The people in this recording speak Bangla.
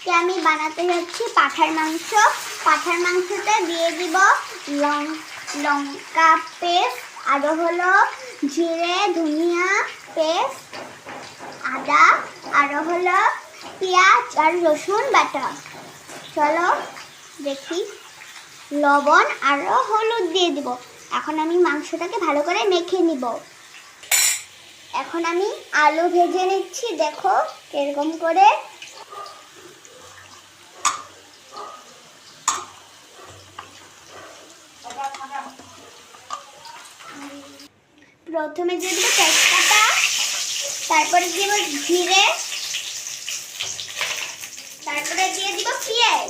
আজকে আমি বানাতে যাচ্ছি পাঁঠার মাংস। পাঁঠার মাংসতে দিয়ে দিব লঙ্কা পেস্ট, আরও হলো জিরে ধনিয়া পেস্ট, আদা, আরও হলো পেঁয়াজ আর রসুন বাটা। চলো দেখি। লবণ আরও হলুদ দিয়ে দিব। এখন আমি মাংসটাকে ভালো করে মেখে নিব। এখন আমি আলু ভেজে নিচ্ছি, দেখো এরকম করে। প্রথমে দিয়ে দিব তেজপাতা, তারপরে দিব জিরে, তারপরে দিয়ে দিব পেঁয়াজ।